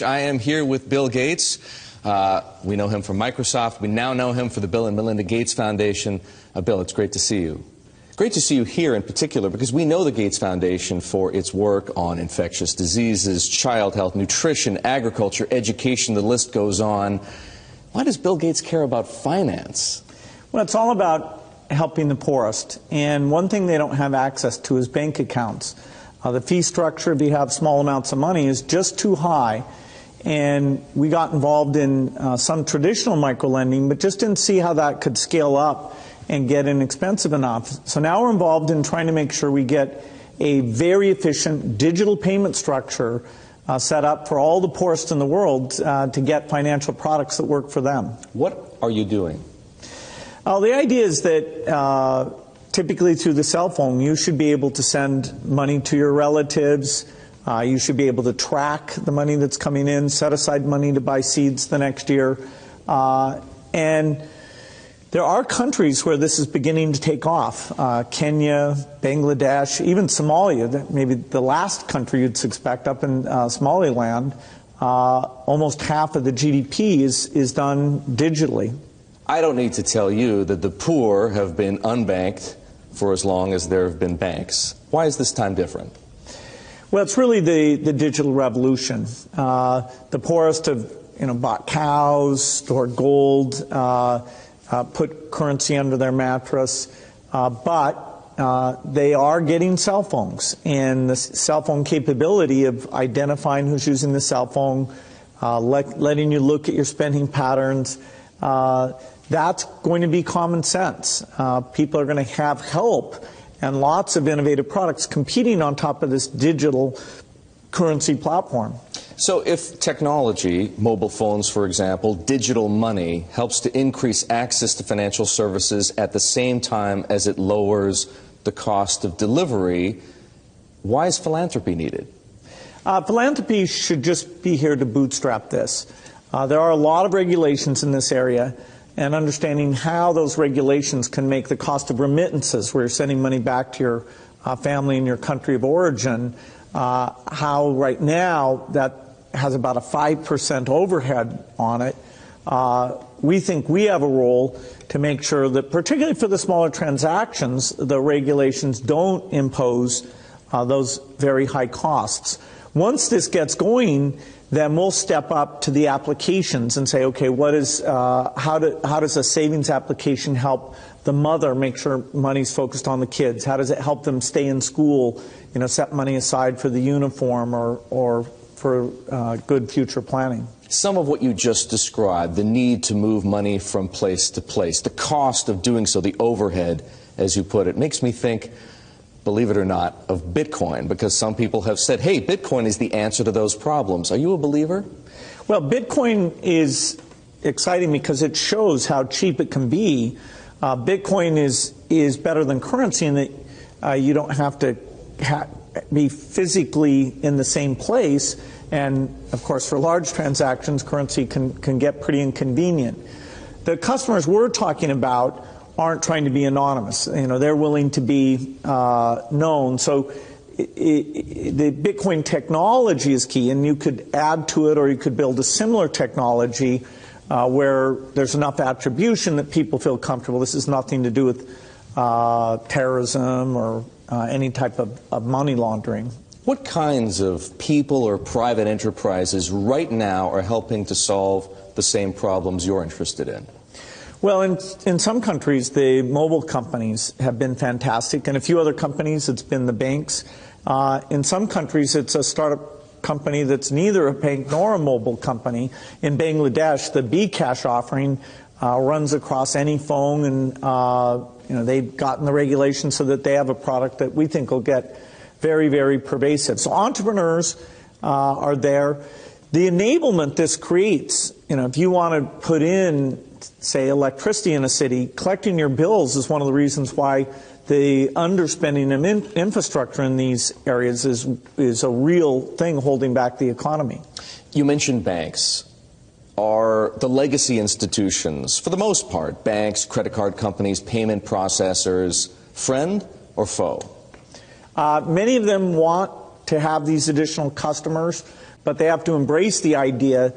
I am here with Bill Gates. We know him from Microsoft. We now know him for the Bill and Melinda Gates Foundation. Bill, it's great to see you. Great to see you here in particular because we know the Gates Foundation for its work on infectious diseases, child health, nutrition, agriculture, education, the list goes on. Why does Bill Gates care about finance? Well, it's all about helping the poorest. And one thing they don't have access to is bank accounts. The fee structure, if you have small amounts of money, is just too high. And we got involved in some traditional microlending, but just didn't see how that could scale up and get inexpensive enough. So now we're involved in trying to make sure we get a very efficient digital payment structure set up for all the poorest in the world to get financial products that work for them. What are you doing? The idea is that typically through the cell phone, you should be able to send money to your relatives. You should be able to track the money that's coming in, set aside money to buy seeds the next year. And there are countries where this is beginning to take off. Kenya, Bangladesh, even Somalia, maybe the last country you'd suspect up in Somaliland, almost half of the GDP is done digitally. I don't need to tell you that the poor have been unbanked for as long as there have been banks. Why is this time different? Well, it's really the digital revolution. The poorest have bought cows, stored gold, put currency under their mattress, but they are getting cell phones. And the cell phone capability of identifying who's using the cell phone, letting you look at your spending patterns, that's going to be common sense. People are going to have help and lots of innovative products competing on top of this digital currency platform. So if technology, mobile phones for example, digital money, helps to increase access to financial services at the same time as it lowers the cost of delivery, why is philanthropy needed? Philanthropy should just be here to bootstrap this. There are a lot of regulations in this area, and understanding how those regulations can make the cost of remittances, where you're sending money back to your family in your country of origin, how right now that has about a 5% overhead on it. We think we have a role to make sure that, particularly for the smaller transactions, the regulations don't impose those very high costs. Once this gets going, then we'll step up to the applications and say, okay, how does a savings application help the mother make sure money's focused on the kids? How does it help them stay in school, set money aside for the uniform or for good future planning? Some of what you just described, the need to move money from place to place, the cost of doing so, the overhead, as you put it, makes me think, believe it or not, of Bitcoin, because some people have said, hey, Bitcoin is the answer to those problems. Are you a believer? Well, Bitcoin is exciting because it shows how cheap it can be. Bitcoin is better than currency in that you don't have to be physically in the same place. And, of course, for large transactions, currency can get pretty inconvenient. The customers we're talking about aren't trying to be anonymous. They're willing to be known. So the Bitcoin technology is key, and you could add to it or you could build a similar technology where there's enough attribution that people feel comfortable. This has nothing to do with terrorism or any type of money laundering. What kinds of people or private enterprises right now are helping to solve the same problems you're interested in? Well, in some countries, the mobile companies have been fantastic. In a few other companies, it's been the banks. In some countries, it's a startup company that's neither a bank nor a mobile company. In Bangladesh, the bKash offering runs across any phone, and they've gotten the regulations so that they have a product that we think will get very, very pervasive. So entrepreneurs are there. The enablement this creates, if you want to put in, say, electricity in a city, collecting your bills is one of the reasons why the underspending of infrastructure in these areas is a real thing holding back the economy. You mentioned banks. Are the legacy institutions, for the most part, banks, credit card companies, payment processors, friend or foe? Many of them want to have these additional customers, but they have to embrace the idea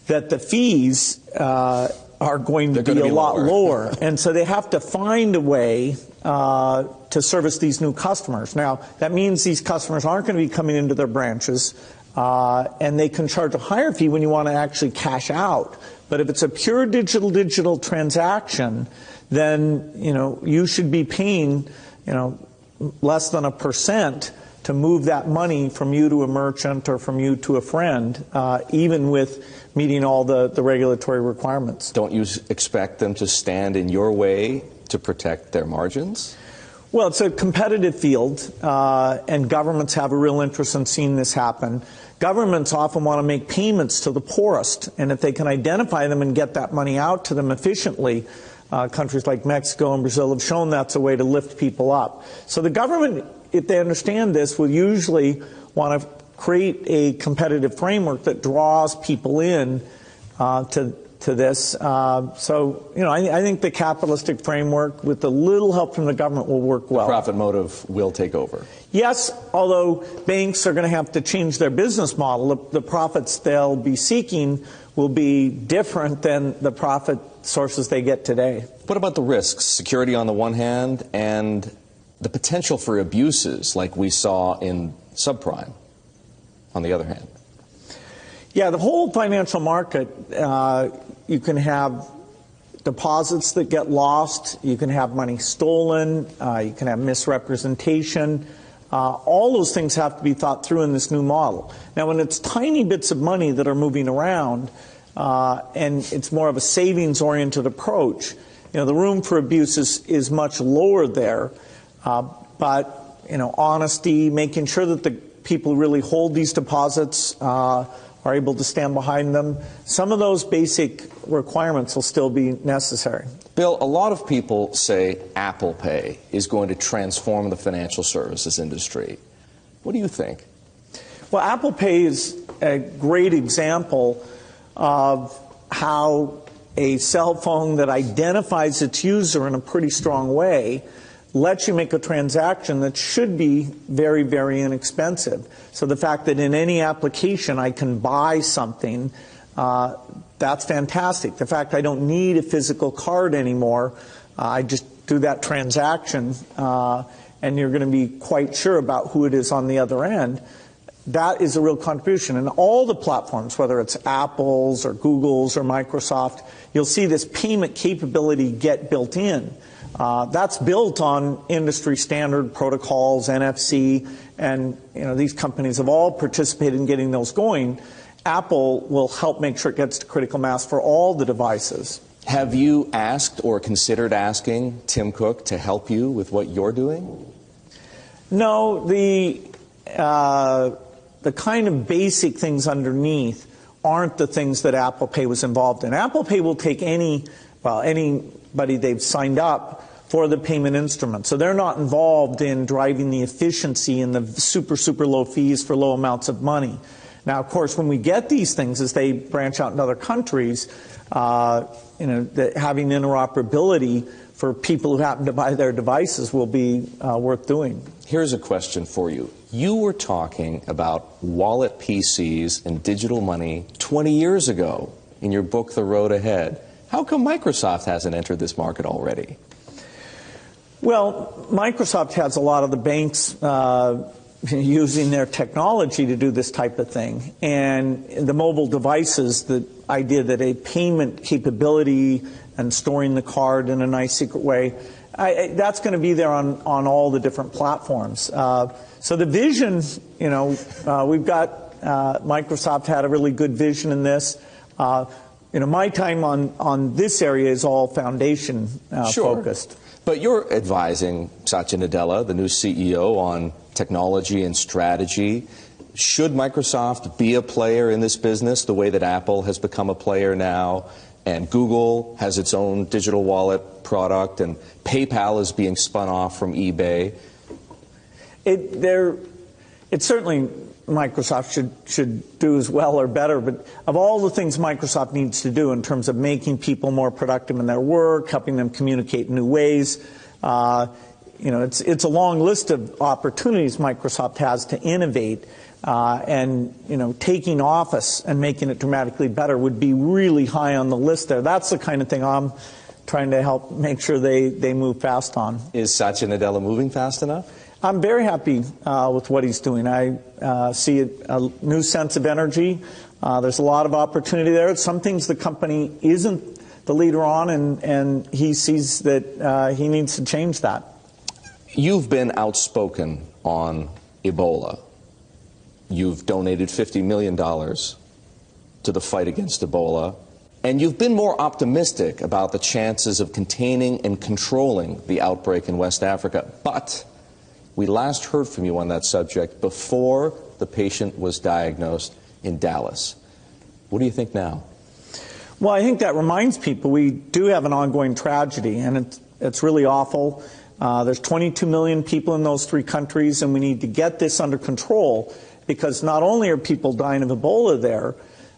that the fees are going to be a lot lower. And so they have to find a way to service these new customers. Now, that means these customers aren't going to be coming into their branches, and they can charge a higher fee when you want to actually cash out. But if it's a pure digital transaction, then, you should be paying, less than 1% to move that money from you to a merchant or from you to a friend, even with meeting all the regulatory requirements. Don't you expect them to stand in your way to protect their margins? Well, it's a competitive field, and governments have a real interest in seeing this happen. Governments often want to make payments to the poorest, and if they can identify them and get that money out to them efficiently, countries like Mexico and Brazil have shown that's a way to lift people up. So the government, if they understand this, will usually want to create a competitive framework that draws people in to this. I think the capitalistic framework, with a little help from the government, will work well. The profit motive will take over. Yes, although banks are going to have to change their business model. The profits they'll be seeking will be different than the profit sources they get today. What about the risks? Security on the one hand, and the potential for abuses like we saw in subprime on the other hand. Yeah, the whole financial market, you can have deposits that get lost, you can have money stolen, you can have misrepresentation. All those things have to be thought through in this new model. Now, when it's tiny bits of money that are moving around, and it's more of a savings-oriented approach, the room for abuse is much lower there. But honesty, making sure that the people who really hold these deposits are able to stand behind them. Some of those basic requirements will still be necessary. Bill, a lot of people say Apple Pay is going to transform the financial services industry. What do you think? Well, Apple Pay is a great example of how a cell phone that identifies its user in a pretty strong way lets you make a transaction that should be very, very inexpensive. So the fact that in any application I can buy something, that's fantastic. The fact I don't need a physical card anymore, I just do that transaction, and you're going to be quite sure about who it is on the other end. That is a real contribution. And all the platforms, whether it's Apple's or Google's or Microsoft, you'll see this payment capability get built in. That's built on industry standard protocols, NFC, and these companies have all participated in getting those going. Apple will help make sure it gets to critical mass for all the devices. Have you asked or considered asking Tim Cook to help you with what you're doing? No, the kind of basic things underneath aren't the things that Apple Pay was involved in. Apple Pay will take anybody they've signed up for the payment instrument. So they're not involved in driving the efficiency and the super, super low fees for low amounts of money. Now, of course, when we get these things, as they branch out in other countries, that having interoperability for people who happen to buy their devices will be worth doing. Here's a question for you. You were talking about wallet PCs and digital money 20 years ago in your book, The Road Ahead. How come Microsoft hasn't entered this market already? Well, Microsoft has a lot of the banks using their technology to do this type of thing. And the mobile devices, the idea that a payment capability and storing the card in a nice secret way, that's going to be there on all the different platforms. So the vision, we've got Microsoft had a really good vision in this. My time on this area is all foundation focused. But you're advising Satya Nadella, the new CEO, on technology and strategy. Should Microsoft be a player in this business the way that Apple has become a player now, and Google has its own digital wallet product, and PayPal is being spun off from eBay? It's certainly Microsoft should do as well or better, but of all the things Microsoft needs to do in terms of making people more productive in their work, helping them communicate in new ways, it's a long list of opportunities Microsoft has to innovate. and taking office and making it dramatically better would be really high on the list there. That's the kind of thing I'm trying to help make sure they move fast on. Is Satya Nadella moving fast enough? I'm very happy with what he's doing. I see a new sense of energy. There's a lot of opportunity there. Some things the company isn't the leader on, and he sees that he needs to change that. You've been outspoken on Ebola. You've donated $50 million to the fight against Ebola. And you've been more optimistic about the chances of containing and controlling the outbreak in West Africa. But we last heard from you on that subject before the patient was diagnosed in Dallas. What do you think now? Well, I think that reminds people we do have an ongoing tragedy, and it's really awful. There's 22 million people in those 3 countries, and we need to get this under control, because not only are people dying of Ebola there,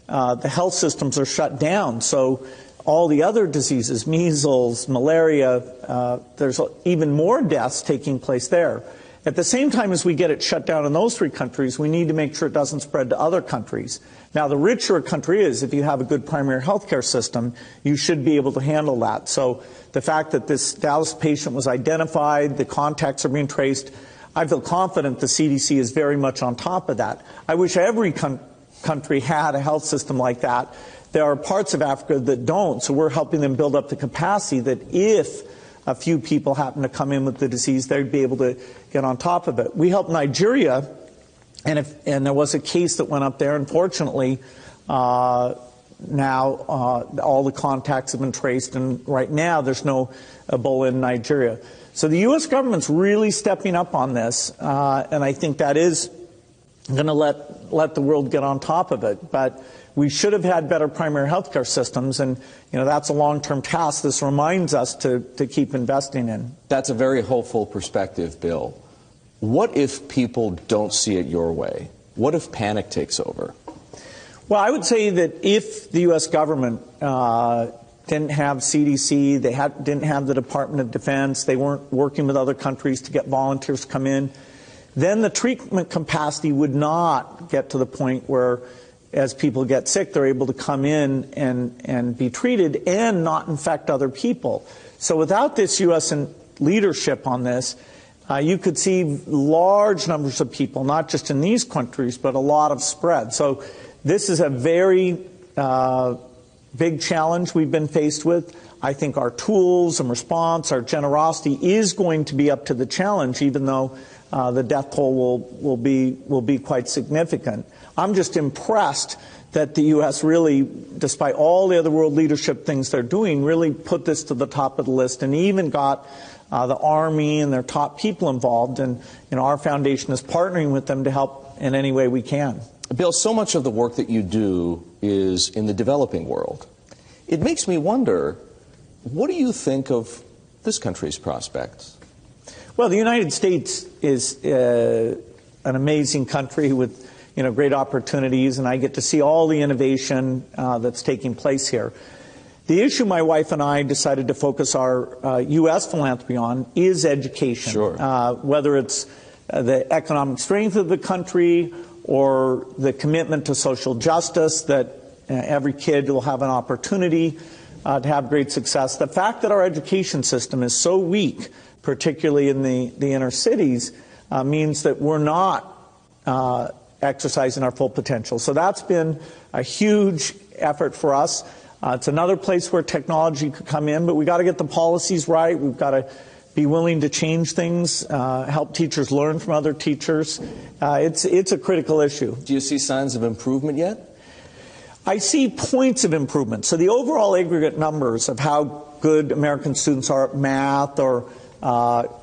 the health systems are shut down. So all the other diseases, measles, malaria, there's even more deaths taking place there. At the same time as we get it shut down in those 3 countries, we need to make sure it doesn't spread to other countries. Now, the richer a country is, if you have a good primary health care system, you should be able to handle that. So the fact that this Dallas patient was identified, the contacts are being traced, I feel confident the CDC is very much on top of that. I wish every country had a health system like that. There are parts of Africa that don't, so we're helping them build up the capacity that if a few people happen to come in with the disease, they'd be able to get on top of it. We helped Nigeria, and there was a case that went up there. Unfortunately, now all the contacts have been traced, and right now there's no Ebola in Nigeria. So the U.S. government's really stepping up on this, and I think that is going to let the world get on top of it. But we should have had better primary health care systems, and that's a long-term task. This reminds us to keep investing in. That's a very hopeful perspective, Bill. What if people don't see it your way? What if panic takes over? Well, I would say that if the U.S. government didn't have CDC, they didn't have the Department of Defense, they weren't working with other countries to get volunteers to come in, then the treatment capacity would not get to the point where, as people get sick, they're able to come in and be treated and not infect other people. So without this U.S. leadership on this, you could see large numbers of people, not just in these countries, but a lot of spread. So this is a very big challenge we've been faced with. I think our tools and response, our generosity is going to be up to the challenge, even though the death toll will be quite significant. I'm just impressed that the U.S. really, despite all the other world leadership things they're doing, really put this to the top of the list, and even got the Army and their top people involved. And our foundation is partnering with them to help in any way we can. Bill, so much of the work that you do is in the developing world. It makes me wonder, what do you think of this country's prospects? Well, the United States is an amazing country with great opportunities, and I get to see all the innovation that's taking place here. The issue my wife and I decided to focus our U.S. philanthropy on is education. Sure. Whether it's the economic strength of the country or the commitment to social justice, that every kid will have an opportunity to have great success. The fact that our education system is so weak, particularly in the inner cities, means that we're not exercising our full potential. So that's been a huge effort for us. It's another place where technology could come in, but we've got to get the policies right. We've got to be willing to change things, help teachers learn from other teachers. It's a critical issue. Do you see signs of improvement yet? I see points of improvement. So the overall aggregate numbers of how good American students are at math or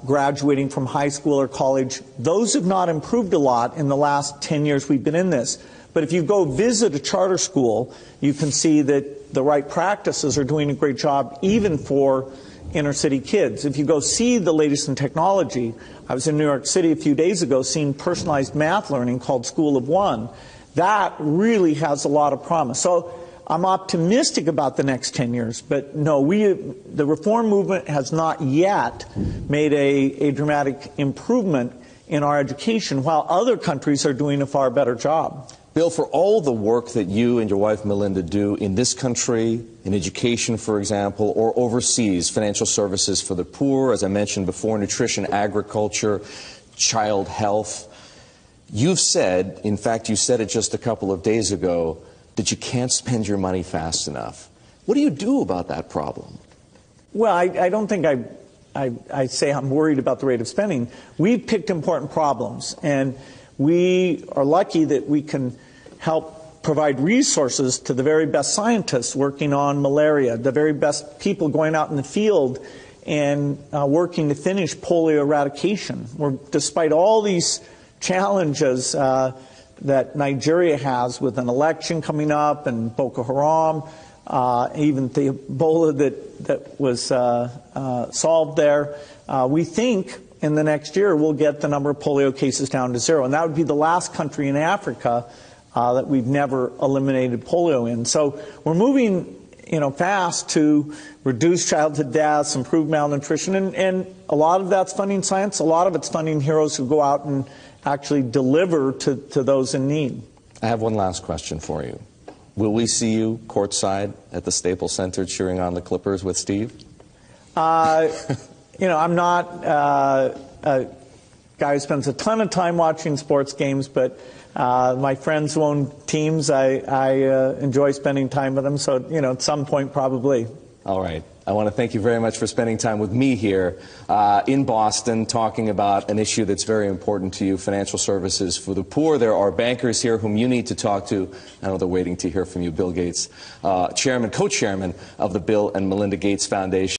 graduating from high school or college, those have not improved a lot in the last 10 years we've been in this. But if you go visit a charter school, you can see that the right practices are doing a great job even for inner city kids. If you go see the latest in technology, I was in New York City a few days ago seeing personalized math learning called School of One. That really has a lot of promise. So I'm optimistic about the next 10 years, but no, the reform movement has not yet made a dramatic improvement in our education, while other countries are doing a far better job. Bill, for all the work that you and your wife Melinda do in this country, in education, for example, or overseas, financial services for the poor, as I mentioned before, nutrition, agriculture, child health, you've said, in fact, you said it just a couple of days ago, that you can't spend your money fast enough. What do you do about that problem? Well, I don't think I say I'm worried about the rate of spending. We've picked important problems, and we are lucky that we can help provide resources to the very best scientists working on malaria, the very best people going out in the field and working to finish polio eradication. Despite all these challenges that Nigeria has with an election coming up and Boko Haram, even the Ebola that was solved there, we think in the next year we'll get the number of polio cases down to 0. And that would be the last country in Africa that we've never eliminated polio in. So we're moving fast to reduce childhood deaths, improve malnutrition, and a lot of that's funding science, a lot of it's funding heroes who go out and actually deliver to those in need. I have one last question for you. Will we see you courtside at the Staples Center cheering on the Clippers with Steve? I'm not a guy who spends a ton of time watching sports games, but my friends who own teams, I enjoy spending time with them. So, at some point, probably. All right. I want to thank you very much for spending time with me here in Boston, talking about an issue that's very important to you, financial services for the poor. There are bankers here whom you need to talk to. I know they're waiting to hear from you. Bill Gates, co-chairman of the Bill and Melinda Gates Foundation.